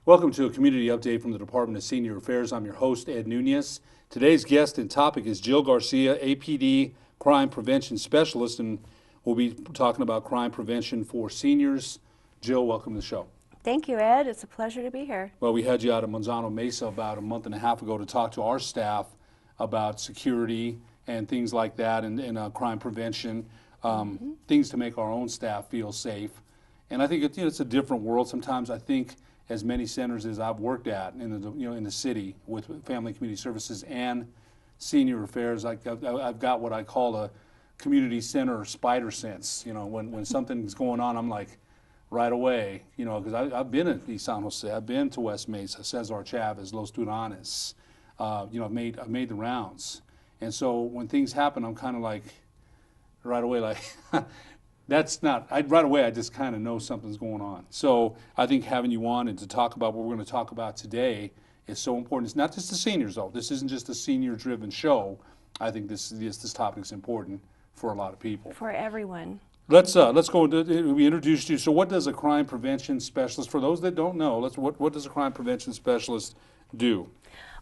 Welcome to a community update from the Department of Senior Affairs. I'm your host, Ed Nunez. Today's guest and topic is Jill Garcia, APD Crime Prevention Specialist, and we'll be talking about crime prevention for seniors. Jill, welcome to the show. Thank you, Ed. It's a pleasure to be here. Well, we had you out at Manzano Mesa about a month and a half ago to talk to our staff about security and things like that and crime prevention, things to make our own staff feel safe. And I think it's a different world. Sometimes I think as many centers as I've worked at in the city with family community services and senior affairs, I've got what I call a community center spider sense. When something's going on, I'm like right away. Because I've been at East San Jose, I've been to West Mesa, Cesar Chavez, Los Tunanes. I've made the rounds, and so when things happen, I'm kind of like right away like. Right away I just kind of know something's going on. So I think having you on and to talk about what we're going to talk about today is so important. It's not just the seniors though. This isn't just a senior driven show. I think this topic is important for a lot of people. For everyone. Let's go into, we introduced you. So what does a crime prevention specialist, for those that don't know, what does a crime prevention specialist do?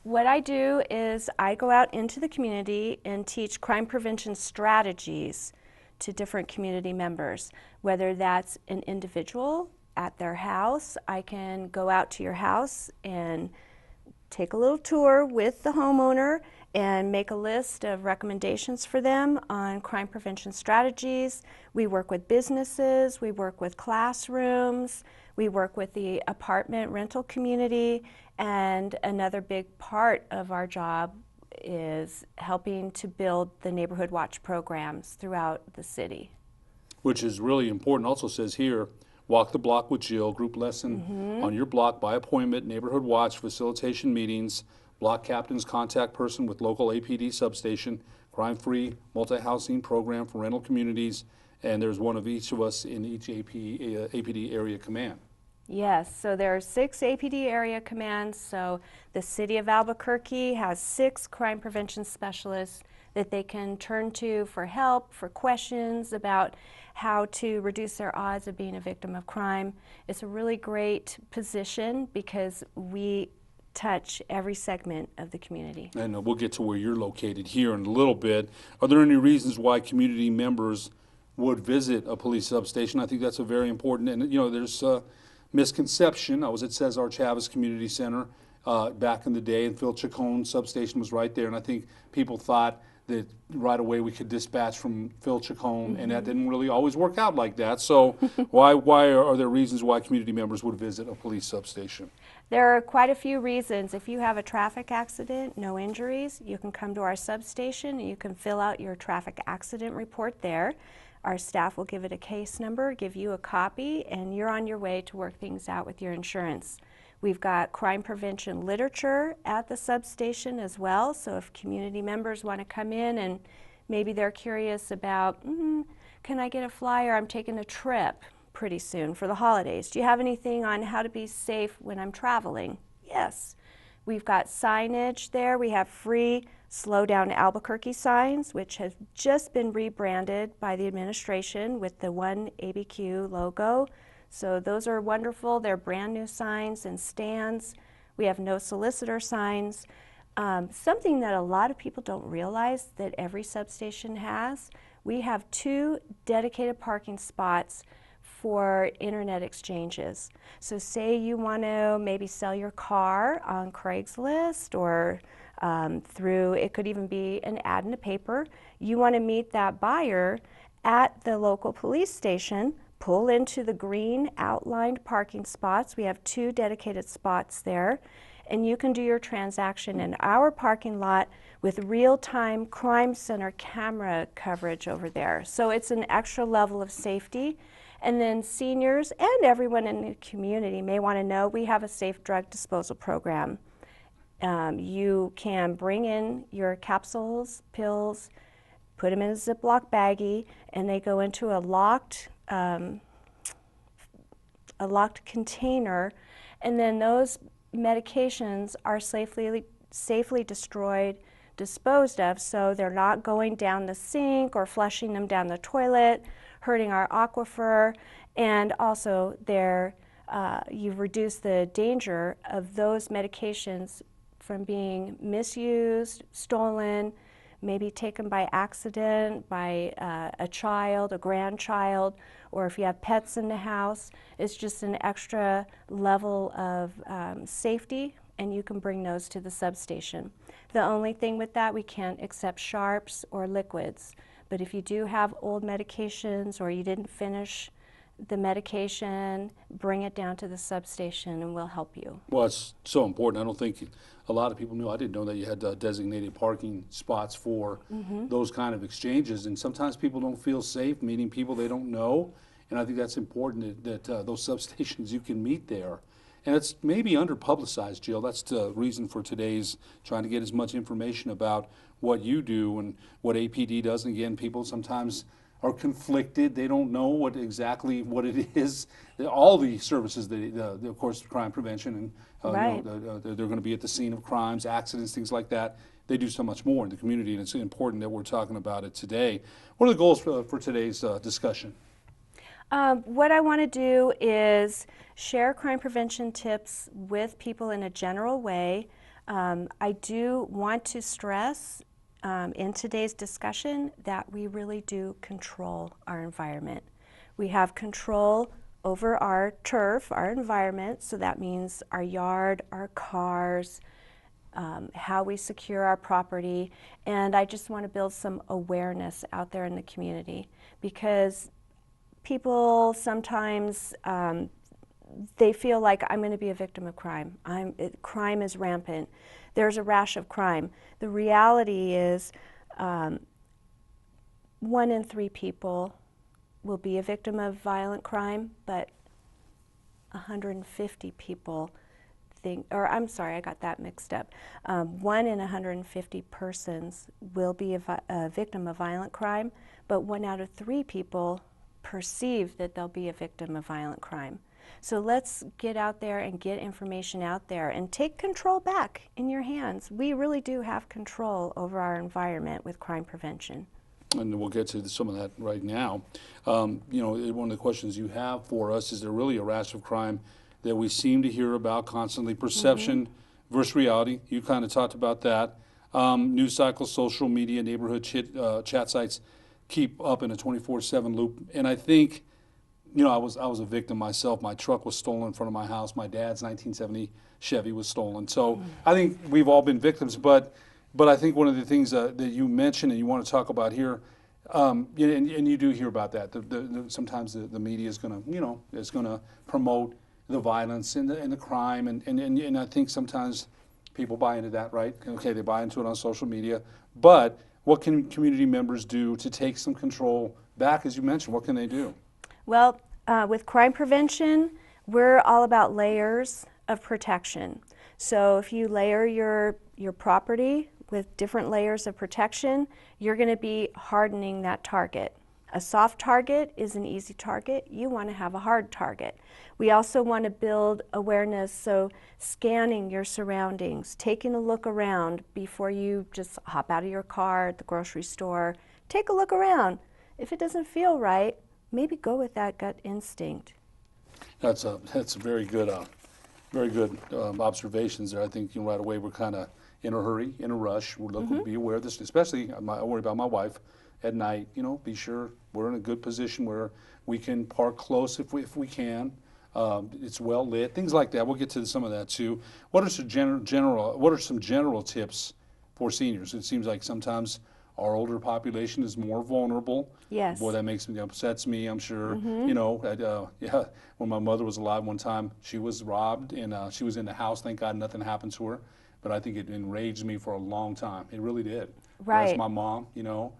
What I do is I go out into the community and teach crime prevention strategies to different community members, whether that's an individual at their house. I can go out to your house and take a little tour with the homeowner and make a list of recommendations for them on crime prevention strategies. We work with businesses, we work with classrooms, we work with the apartment rental community, and another big part of our job is helping to build the neighborhood watch programs throughout the city. Which is really important. Also says here, walk the block with Jill, group lesson on your block by appointment, neighborhood watch, facilitation meetings, block captains, contact person with local APD substation, crime-free multi-housing program for rental communities, and there's one of each of us in each APD area command. Yes, so there are 6 APD area commands. So the city of Albuquerque has 6 crime prevention specialists that they can turn to for help, for questions about how to reduce their odds of being a victim of crime. It's a really great position because we touch every segment of the community. And we'll get to where you're located here in a little bit. Are there any reasons why community members would visit a police substation? I think that's a very important, and there's misconception. I was at Cesar Chavez Community Center back in the day, and Phil Chacon substation was right there, and I think people thought that right away we could dispatch from Phil Chacon, and that didn't really always work out like that. So why are there reasons why community members would visit a police substation? There are quite a few reasons. If you have a traffic accident, no injuries, you can come to our substation and you can fill out your traffic accident report there. Our staff will give it a case number, give you a copy, and you're on your way to work things out with your insurance. We've got crime prevention literature at the substation as well, so if community members want to come in and maybe they're curious about, can I get a flyer? I'm taking a trip pretty soon for the holidays. Do you have anything on how to be safe when I'm traveling? Yes. We've got signage there. We have free Slow Down Albuquerque signs, which have just been rebranded by the administration with the one ABQ logo. So those are wonderful. They're brand new signs and stands. We have no solicitor signs. Something that a lot of people don't realize that every substation has, we have 2 dedicated parking spots for internet exchanges. So say you want to maybe sell your car on Craigslist or it could even be an ad in a paper. You want to meet that buyer at the local police station, pull into the green outlined parking spots. We have 2 dedicated spots there, and you can do your transaction in our parking lot with real-time crime center camera coverage over there. So it's an extra level of safety. And then seniors and everyone in the community may want to know we have a safe drug disposal program. You can bring in your capsules, pills, put them in a Ziploc baggie, and they go into a locked container, and then those medications are safely destroyed, disposed of, so they're not going down the sink or flushing them down the toilet, hurting our aquifer, and also they're you've reduced the danger of those medications from being misused, stolen, maybe taken by accident by a child, a grandchild, or if you have pets in the house. It's just an extra level of safety, and you can bring those to the substation. The only thing with that, we can't accept sharps or liquids. But if you do have old medications or you didn't finish the medication, bring it down to the substation and we'll help you. Well, it's so important. I don't think a lot of people knew. I didn't know that you had designated parking spots for those kind of exchanges. And sometimes people don't feel safe meeting people they don't know. And I think that's important that those substations, you can meet there. And it's maybe under-publicized, Jill. That's the reason for today's trying to get as much information about what you do and what APD does. And again, people sometimes are conflicted. They don't know exactly what it is. All the services, of course, crime prevention, and Right. they're going to be at the scene of crimes, accidents, things like that. They do so much more in the community, and it's important that we're talking about it today. What are the goals for today's discussion? What I want to do is share crime prevention tips with people in a general way. I do want to stress in today's discussion that we really do control our environment. We have control over our turf, our environment, so that means our yard, our cars, how we secure our property, and I just want to build some awareness out there in the community, because people sometimes they feel like I'm going to be a victim of crime. Crime is rampant. There's a rash of crime. The reality is 1 in 3 people will be a victim of violent crime, but 150 people think, or I'm sorry, I got that mixed up. 1 in 150 persons will be a victim of violent crime, but 1 out of 3 people perceive that they'll be a victim of violent crime. So let's get out there and get information out there and take control back in your hands. We really do have control over our environment with crime prevention. And we'll get to some of that right now. You know, one of the questions you have for us, is there really a rash of crime that we seem to hear about constantly? Perception versus reality. You kind of talked about that. News cycles, social media, neighborhood chat sites keep up in a 24/7 loop. And I think, you know, I was a victim myself. My truck was stolen in front of my house. My dad's 1970 Chevy was stolen. So I think we've all been victims. But I think one of the things that you mentioned and you want to talk about here, and you do hear about that. Sometimes the media is going to, you know, is going to promote the violence and the crime, and I think sometimes people buy into that, right? Okay, they buy into it on social media. But what can community members do to take some control back, as you mentioned? What can they do? Well, with crime prevention, we're all about layers of protection. So if you layer your property with different layers of protection, you're going to be hardening that target. A soft target is an easy target. You want to have a hard target. We also want to build awareness, so scanning your surroundings, taking a look around before you just hop out of your car at the grocery store. Take a look around. If it doesn't feel right, maybe go with that gut instinct. That's a very good observations there. I think, you know, right away we're kind of in a hurry, in a rush. We're looking to be aware of this, especially I worry about my wife at night. You know, be sure we're in a good position where we can park close if we can. It's well lit, things like that. We'll get to some of that too. What are some general tips for seniors? It seems like sometimes our older population is more vulnerable. Yes. Boy, that upsets me, I'm sure. You know, yeah, when my mother was alive one time, she was robbed and she was in the house. Thank God nothing happened to her. But I think it enraged me for a long time. It really did. Right. That's my mom, you know.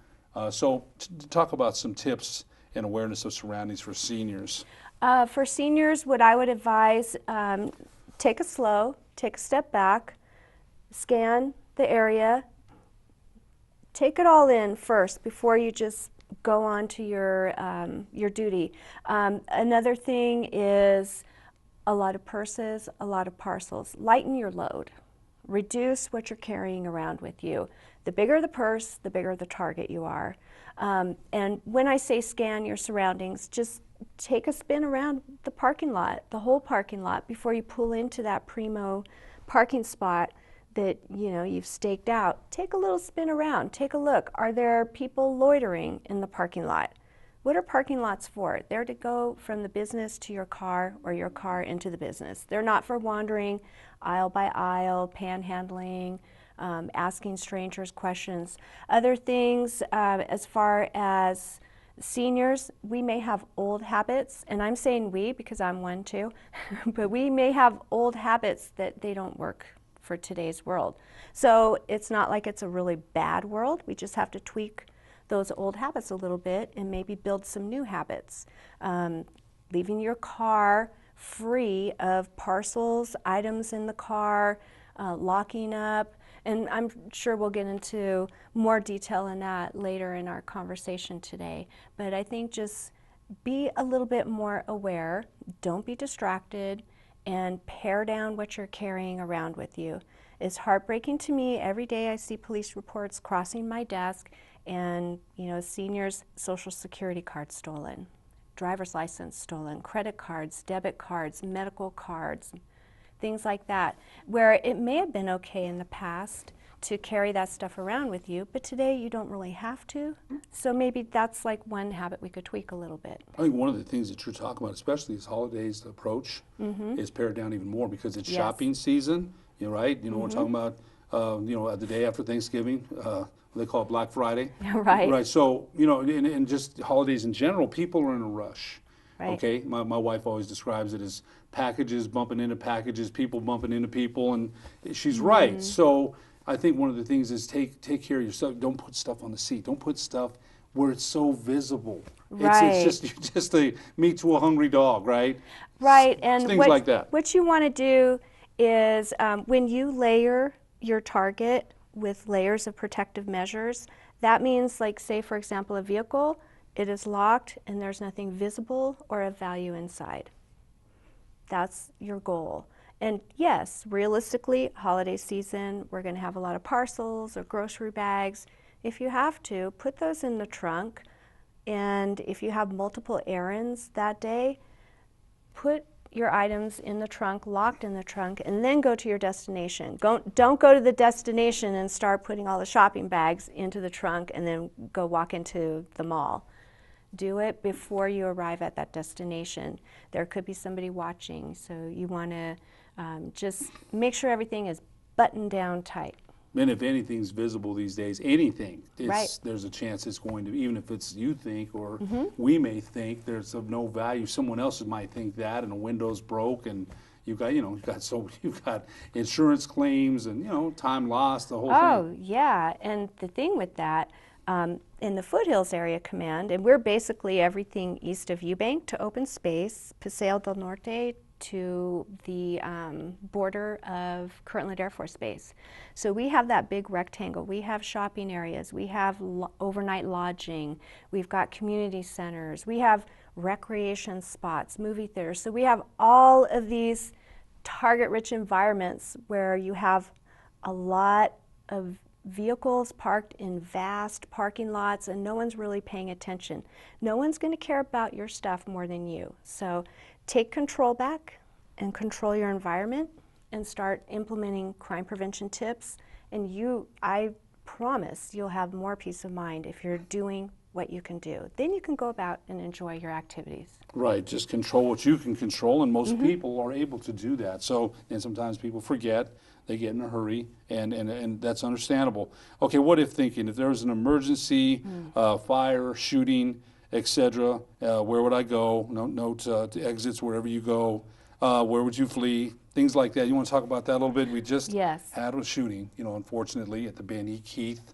So talk about some tips and awareness of surroundings for seniors. For seniors, what I would advise, take a step back, scan the area, take it all in first before you just go on to your duty. Another thing is a lot of purses, a lot of parcels. Lighten your load. Reduce what you're carrying around with you. The bigger the purse, the bigger the target you are. And when I say scan your surroundings, just take a spin around the parking lot, the whole parking lot, before you pull into that primo parking spot that you've staked out. Take a little spin around. Take a look. Are there people loitering in the parking lot? What are parking lots for? They're to go from the business to your car or your car into the business. They're not for wandering aisle by aisle, panhandling, asking strangers questions. Other things, as far as seniors, we may have old habits, and I'm saying we because I'm one too, but we may have old habits that they don't work for today's world. So it's not like it's a really bad world. We just have to tweak those old habits a little bit and maybe build some new habits. Leaving your car free of parcels, items in the car, locking up, and I'm sure we'll get into more detail in that later in our conversation today. But I think just be a little bit more aware, don't be distracted, and pare down what you're carrying around with you. It's heartbreaking to me. Every day I see police reports crossing my desk and seniors' social security cards stolen, driver's license stolen, credit cards, debit cards, medical cards, things like that, where it may have been okay in the past to carry that stuff around with you, but today you don't really have to. So maybe that's like one habit we could tweak a little bit. I think one of the things that you're talking about, especially as holidays approach, is pare it down even more because it's shopping season. You're right. We're talking about the day after Thanksgiving. They call it Black Friday. Right. Right. So and just holidays in general, people are in a rush. Right. Okay. My wife always describes it as packages bumping into packages, people bumping into people, and she's right. So I think one of the things is take care of yourself. Don't put stuff on the seat. Don't put stuff where it's so visible. Right. It's just a meat to a hungry dog, right? Right. And things like that. What you want to do is when you layer your target with layers of protective measures, that means, like, say for example, a vehicle, it is locked and there's nothing visible or of value inside. That's your goal. And yes, realistically, holiday season, we're going to have a lot of parcels or grocery bags. If you have to, put those in the trunk. And if you have multiple errands that day, put your items in the trunk, locked in the trunk, and then go to your destination. Don't go to the destination and start putting all the shopping bags into the trunk and then go walk into the mall. Do it before you arrive at that destination. There could be somebody watching, so you want to just make sure everything is buttoned down tight. And if anything's visible these days, anything, Right. there's a chance it's going to, even if it's you think or we may think there's of no value, someone else might think that, and a window's broke, and you've got insurance claims and time lost, the whole thing. Oh yeah, and the thing with that, in the Foothills Area Command, and we're basically everything east of Eubank to open space, Paseo del Norte to the border of Kirtland Air Force Base. So we have that big rectangle. We have shopping areas. We have overnight lodging. We've got community centers. We have recreation spots, movie theaters. So we have all of these target-rich environments where you have a lot of vehicles parked in vast parking lots and no one's really paying attention. No one's going to care about your stuff more than you. So take control back and control your environment and start implementing crime prevention tips, and I promise you'll have more peace of mind if you're doing what you can do. Then you can go about and enjoy your activities. Right, just control what you can control, and most people are able to do that. So, and sometimes people forget, they get in a hurry, and that's understandable. Okay, what if thinking, if there's an emergency, fire, shooting, etc., where would I go? Note to exits wherever you go. Where would you flee? Things like that. You want to talk about that a little bit? We just had a shooting, unfortunately, at the Ben E. Keith,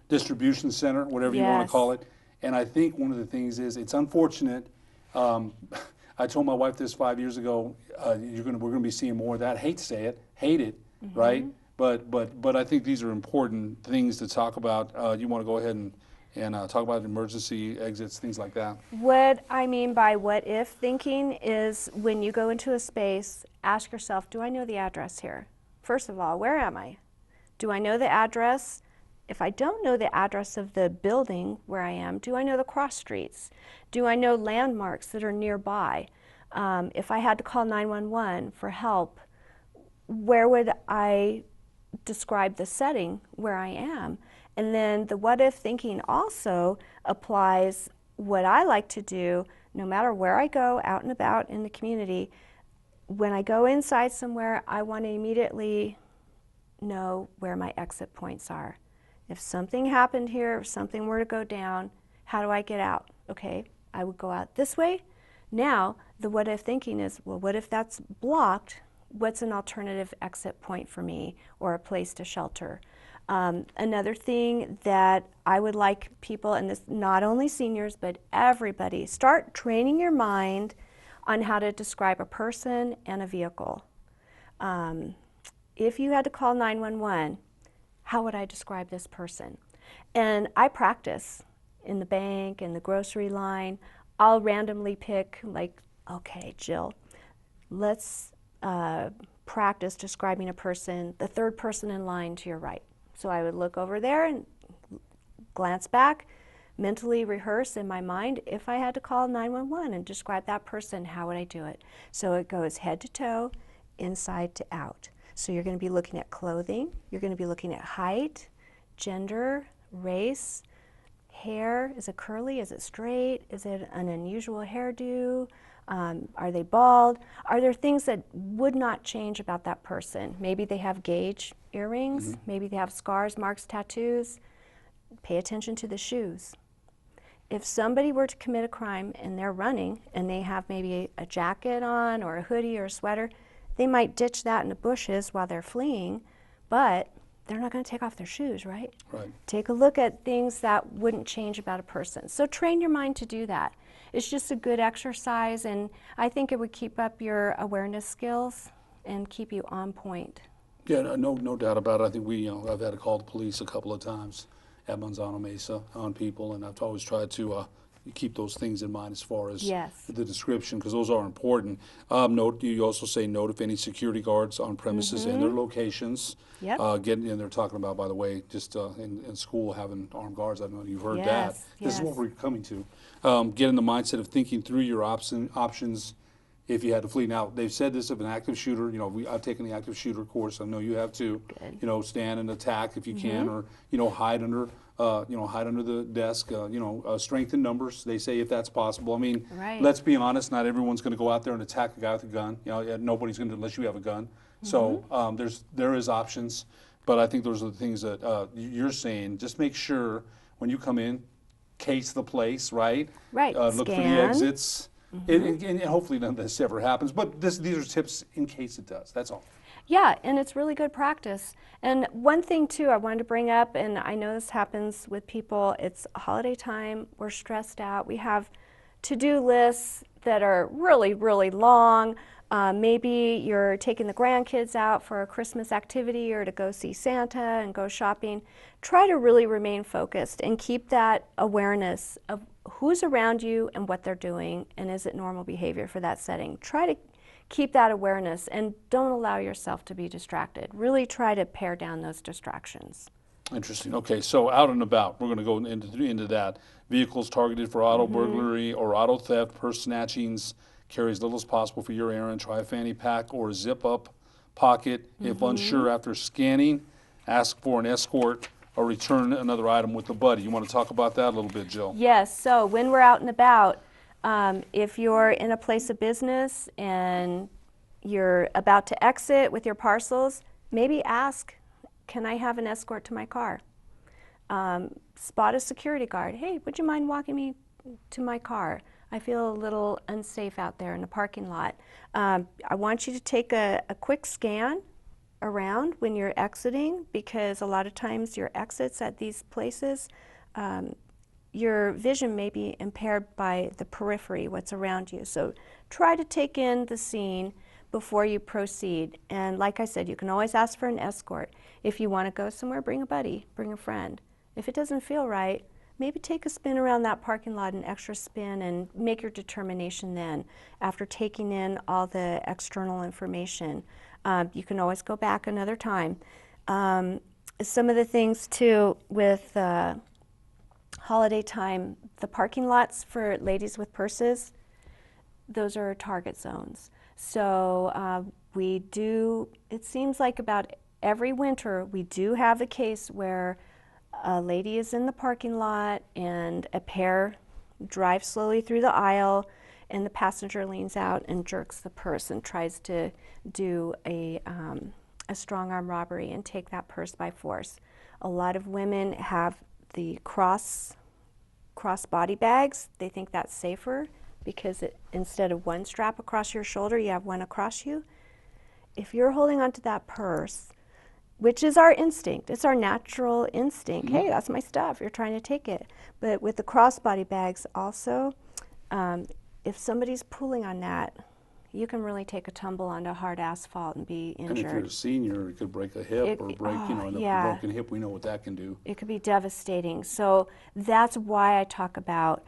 distribution center, whatever you want to call it. And I think one of the things is, it's unfortunate. I told my wife this 5 years ago. We're going to be seeing more of that. Hate to say it, hate it, right? But I think these are important things to talk about. You want to go ahead and talk about emergency exits, things like that. What I mean by what if thinking is, when you go into a space, ask yourself, do I know the address here? First of all, where am I? Do I know the address? If I don't know the address of the building where I am, do I know the cross streets? Do I know landmarks that are nearby? If I had to call 911 for help, where would I describe the setting where I am? And then the what if thinking also applies. What I like to do, no matter where I go out and about in the community, when I go inside somewhere, I want to immediately know where my exit points are. If something happened here, if something were to go down, how do I get out? Okay, I would go out this way. Now, the what if thinking is, well, what if that's blocked? What's an alternative exit point for me or a place to shelter? Another thing that I would like people, and this not only seniors, but everybody, start training your mind on how to describe a person and a vehicle. If you had to call 911, how would I describe this person? And I practice in the bank, in the grocery line. I'll randomly pick, like, okay, Jill, let's practice describing a person, the third person in line to your right. So I would look over there and glance back, mentally rehearse in my mind, if I had to call 911 and describe that person, how would I do it? So it goes head to toe, inside to out. So you're going to be looking at clothing, you're going to be looking at height, gender, race, hair. Is it curly? Is it straight? Is it an unusual hairdo? Are they bald? Are there things that would not change about that person? Maybe they have gauge earrings, maybe they have scars, marks, tattoos. Pay attention to the shoes. If somebody were to commit a crime and they're running and they have maybe a jacket on or a hoodie or a sweater, they might ditch that in the bushes while they're fleeing, but they're not going to take off their shoes, right? Right. Take a look at things that wouldn't change about a person. So train your mind to do that. It's just a good exercise, and I think it would keep up your awareness skills and keep you on point. Yeah, no doubt about it. I think I've had to call the police a couple of times at Manzano Mesa on people, and I've always tried to keep those things in mind as far as the description, because those are important. You also say note if any security guards on premises and their locations. Yep. And they're talking about, by the way, just in school having armed guards. I don't know if you've heard that. This is what we're coming to. Get in the mindset of thinking through your options if you had to flee. Now, they've said this of an active shooter. I've taken the active shooter course. I know you have too. Good. Stand and attack if you can, or hide under the desk. Strength in numbers. They say if that's possible. I mean, let's be honest. Not everyone's going to go out there and attack a guy with a gun. Nobody's going to unless you have a gun. So there is options, but I think those are the things that you're saying. Just make sure when you come in, case the place, right? Right. Look for the exits. And hopefully none of this ever happens, but these are tips in case it does. That's all. Yeah, and it's really good practice. And one thing too I wanted to bring up, and I know this happens with people, it's holiday time, we're stressed out, we have to-do lists that are really, really long. Maybe you're taking the grandkids out for a Christmas activity or to go see Santa and go shopping. Try to really remain focused and keep that awareness of who's around you and what they're doing, and is it normal behavior for that setting. Try to keep that awareness and don't allow yourself to be distracted. Really try to pare down those distractions. Interesting. Okay, so out and about, we're going to go into that. Vehicles targeted for auto burglary or auto theft, purse snatchings. Carry as little as possible for your errand. Try a fanny pack or a zip-up pocket. If unsure after scanning, ask for an escort or return another item with a buddy. You want to talk about that a little bit, Jill? Yes. So when we're out and about, if you're in a place of business and you're about to exit with your parcels, maybe ask, can I have an escort to my car? Spot a security guard. Hey, would you mind walking me to my car? I feel a little unsafe out there in the parking lot. I want you to take a quick scan around when you're exiting, because a lot of times your exits at these places, your vision may be impaired by the periphery, what's around you. So try to take in the scene before you proceed. And like I said, you can always ask for an escort. If you want to go somewhere, bring a buddy, bring a friend. If it doesn't feel right, maybe take a spin around that parking lot, an extra spin, and make your determination then after taking in all the external information. You can always go back another time. some of the things too with holiday time, the parking lots for ladies with purses, those are target zones. So we do, it seems like about every winter, we do have a case where a lady is in the parking lot and a pair drive slowly through the aisle and the passenger leans out and jerks the purse and tries to do a strong arm robbery and take that purse by force. A lot of women have the cross body bags. They think that's safer because instead of one strap across your shoulder, you have one across you. If you're holding onto that purse, which is our instinct, it's our natural instinct, hey, that's my stuff, you're trying to take it. But with the crossbody bags also, if somebody's pulling on that, you can really take a tumble onto hard asphalt and be injured. And if you're a senior, it could break a hip or break, a broken hip. We know what that can do. It could be devastating. So that's why I talk about,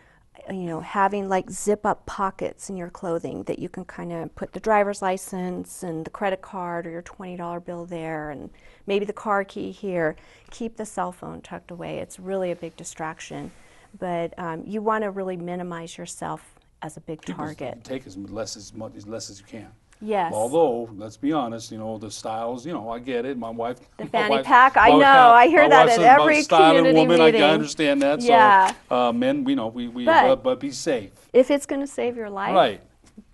having like zip-up pockets in your clothing that you can kind of put the driver's license and the credit card or your $20 bill there and maybe the car key here. Keep the cell phone tucked away. It's really a big distraction. But you want to really minimize yourself as a big target. Take as less as you can. Yes. Although, let's be honest, the styles, I get it. My wife. The fanny pack, I know. I hear that at every community meeting. I understand that. Yeah. So, men, but be safe. If it's going to save your life, right,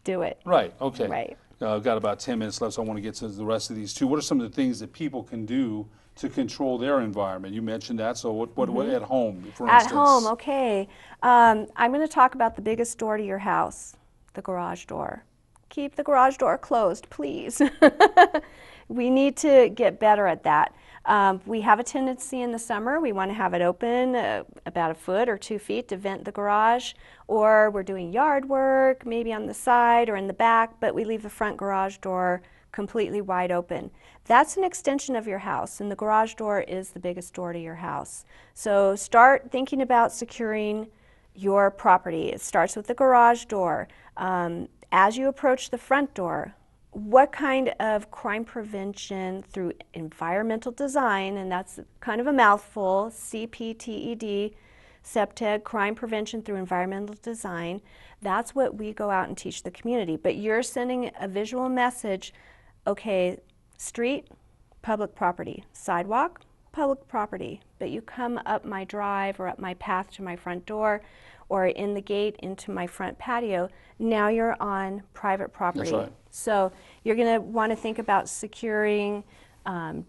do it. Right. Okay. Right. I've got about 10 minutes left, so I want to get to the rest of these too. What are some of the things that people can do to control their environment? You mentioned that. So what at home, for instance? At home, okay. I'm going to talk about the biggest door to your house, the garage door. Keep the garage door closed, please. We need to get better at that. We have a tendency in the summer, we want to have it open about a foot or 2 feet to vent the garage, or we're doing yard work, maybe on the side or in the back, but we leave the front garage door completely wide open. That's an extension of your house, and the garage door is the biggest door to your house. So start thinking about securing your property. It starts with the garage door. As you approach the front door, what kind of crime prevention through environmental design, and that's kind of a mouthful, CPTED, SEPTED, crime prevention through environmental design, that's what we go out and teach the community. But you're sending a visual message, okay, street, public property, sidewalk, public property, but you come up my drive or up my path to my front door or in the gate into my front patio, now you're on private property. That's right. So you're going to want to think about securing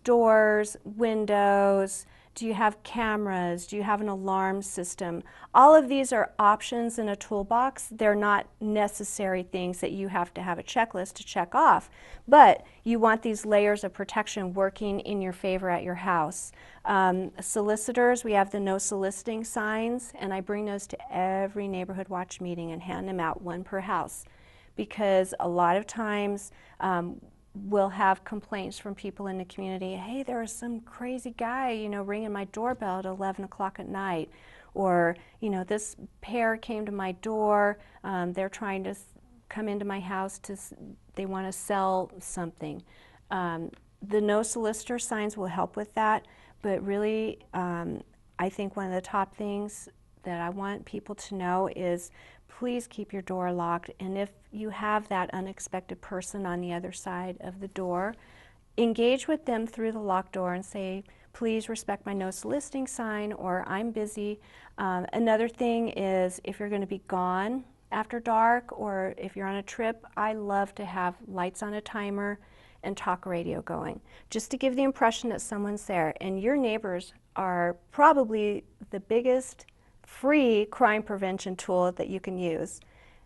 doors, windows. Do you have cameras? Do you have an alarm system? All of these are options in a toolbox. They're not necessary things that you have to have a checklist to check off, but you want these layers of protection working in your favor at your house. Solicitors, we have the no soliciting signs, and I bring those to every neighborhood watch meeting and hand them out, one per house, because a lot of times we'll have complaints from people in the community, hey, there was some crazy guy, ringing my doorbell at 11 o'clock at night, or, this pair came to my door, they're trying to come into my house, they want to sell something. The no solicitor signs will help with that, but really, I think one of the top things that I want people to know is please keep your door locked, and if you have that unexpected person on the other side of the door, engage with them through the locked door and say, please respect my no soliciting sign, or I'm busy. Another thing is if you're going to be gone after dark or if you're on a trip, I love to have lights on a timer and talk radio going, just to give the impression that someone's there. And your neighbors are probably the biggest free crime prevention tool that you can use.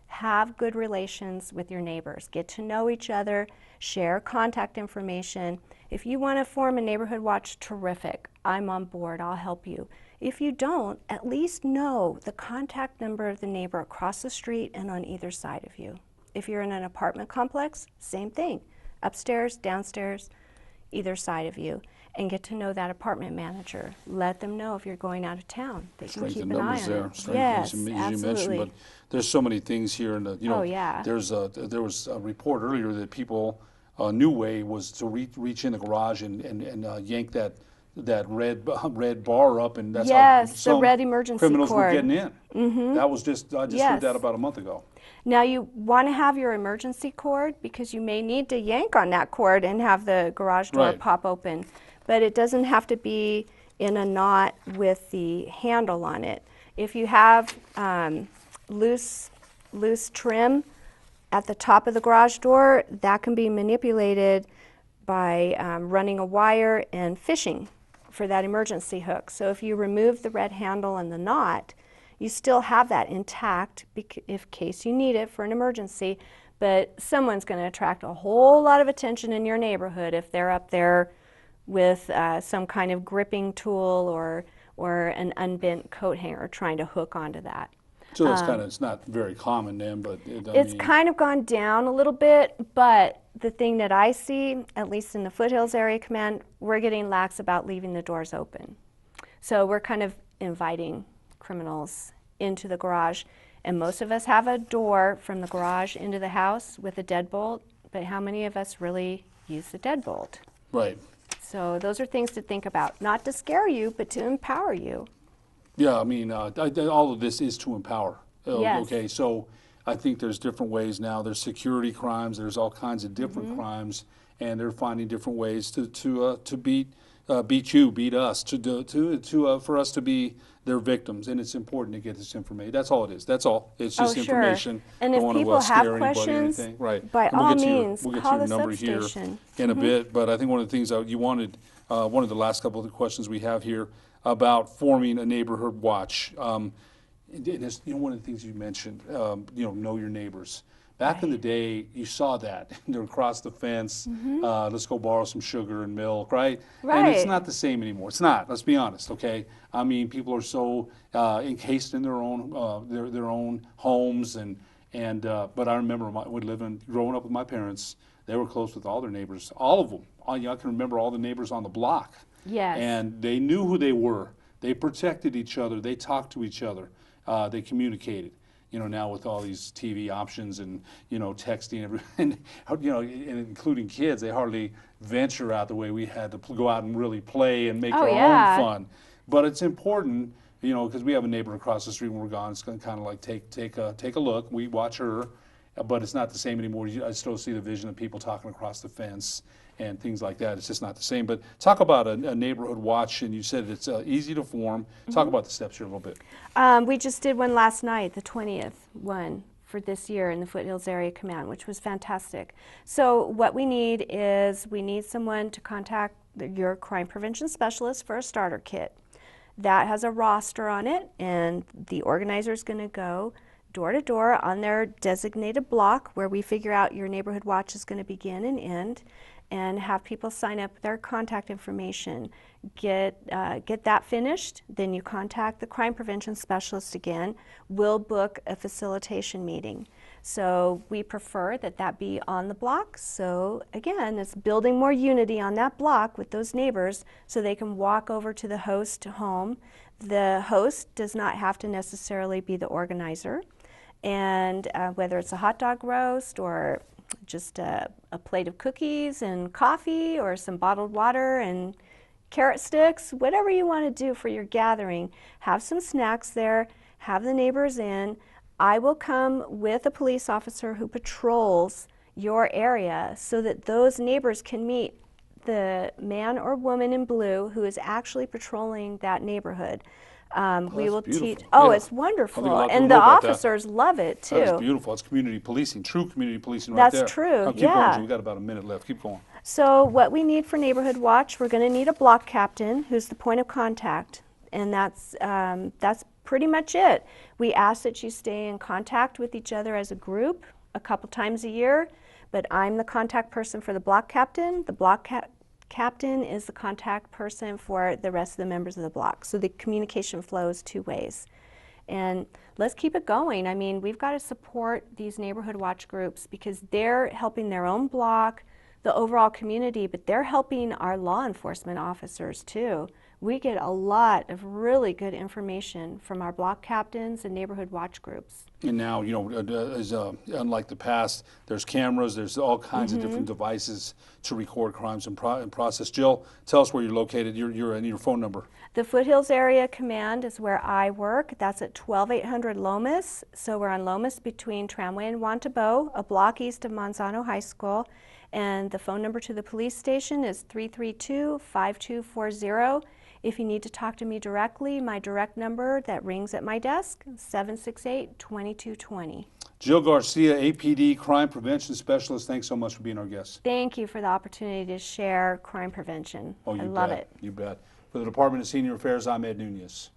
Have good relations with your neighbors. Get to know each other. Share contact information. If you want to form a neighborhood watch, terrific. I'm on board. I'll help you. If you don't, at least know the contact number of the neighbor across the street and on either side of you. If you're in an apartment complex, same thing. Upstairs, downstairs, either side of you. And get to know that apartment manager. Let them know if you're going out of town. They can keep an eye on it. Yes, absolutely. But there's so many things here, and oh, yeah. there was a report earlier that people, a new way was to reach in the garage and yank that red bar up, and that's how Yes, the some red emergency criminals were cord. getting in. That was I just heard that Yes. about a month ago. Now you want to have your emergency cord because you may need to yank on that cord and have the garage door Right. pop open. But it doesn't have to be in a knot with the handle on it. If you have loose trim at the top of the garage door, that can be manipulated by running a wire and fishing for that emergency hook. So if you remove the red handle and the knot, you still have that intact in case you need it for an emergency, but someone's going to attract a whole lot of attention in your neighborhood if they're up there with some kind of gripping tool or an unbent coat hanger trying to hook onto that. So it's not very common then, but It's kind of gone down a little bit, but the thing that I see, at least in the Foothills Area Command, we're getting lax about leaving the doors open. So we're kind of inviting criminals into the garage, and most of us have a door from the garage into the house with a deadbolt, but how many of us really use the deadbolt? Right. So those are things to think about, not to scare you, but to empower you. Yeah, I mean, all of this is to empower. Yes. Okay, so I think there's different ways now. There's security crimes. There's all kinds of different crimes, and they're finding different ways to beat us, for us to be their victims. And it's important to get this information. That's all it is. That's all. It's just information. And Don't if want people to have scare anybody or questions, anything. Right. by And all we'll means, get to call your the number here substation. in a bit. But I think one of the things that you wanted, one of the last couple of the questions we have here about forming a neighborhood watch. And it's, one of the things you mentioned, know your neighbors. Back in the day, you saw that. They're across the fence, let's go borrow some sugar and milk, right? And it's not the same anymore. It's not, let's be honest, okay? I mean, people are so encased in their own homes, but I remember growing up with my parents, they were close with all their neighbors, all of them. I can remember all the neighbors on the block. Yes. And they knew who they were. They protected each other. They talked to each other. They communicated. Now with all these TV options and, texting, and including kids, they hardly venture out the way we had to go out and really play and make our own fun. But it's important, because we have a neighbor across the street when we're gone. It's going to kind of like take a look. We watch her, but it's not the same anymore. I still see the vision of people talking across the fence and things like that. It's just not the same. But talk about a neighborhood watch, and you said it's easy to form. Talk about the steps here a little bit. We just did one last night, the 20th one for this year in the Foothills Area Command, which was fantastic. So what we need is someone to contact your crime prevention specialist for a starter kit. That has a roster on it, and the organizer is going to go door to door on their designated block where we figure out your neighborhood watch is going to begin and end, and have people sign up their contact information. Get that finished, then you contact the crime prevention specialist again. We'll book a facilitation meeting. So we prefer that be on the block. So again, it's building more unity on that block with those neighbors so they can walk over to the host home. The host does not have to necessarily be the organizer. And whether it's a hot dog roast or just a plate of cookies and coffee or some bottled water and carrot sticks, whatever you want to do for your gathering, have some snacks there, have the neighbors in. I will come with a police officer who patrols your area so that those neighbors can meet the man or woman in blue who is actually patrolling that neighborhood. We will teach. Oh, it's wonderful, and the officers love it too. That's beautiful. It's community policing, true community policing, right there. That's true. Keep going. We've got about a minute left. Keep going. So what we need for Neighborhood Watch, we're going to need a block captain who's the point of contact, and that's pretty much it. We ask that you stay in contact with each other as a group a couple times a year, but I'm the contact person for the block captain. The block captain is the contact person for the rest of the members of the block. So the communication flows two ways. And let's keep it going. I mean, we've got to support these neighborhood watch groups because they're helping their own block, the overall community, but they're helping our law enforcement officers too We get a lot of really good information from our block captains and neighborhood watch groups. And now, you know, unlike the past, there's cameras, there's all kinds of different devices to record crimes and process. Jill, tell us where you're located, your phone number. The Foothills Area Command is where I work. That's at 12800 Lomas. So we're on Lomas between Tramway and Wantabo, a block east of Monsanto High School. And the phone number to the police station is 332-5240. If you need to talk to me directly, my direct number that rings at my desk is 768-2220. Jill Garcia, APD Crime Prevention Specialist, thanks so much for being our guest. Thank you for the opportunity to share crime prevention. Oh, you I love bet. it. You bet. For the Department of Senior Affairs, I'm Ed Nunez.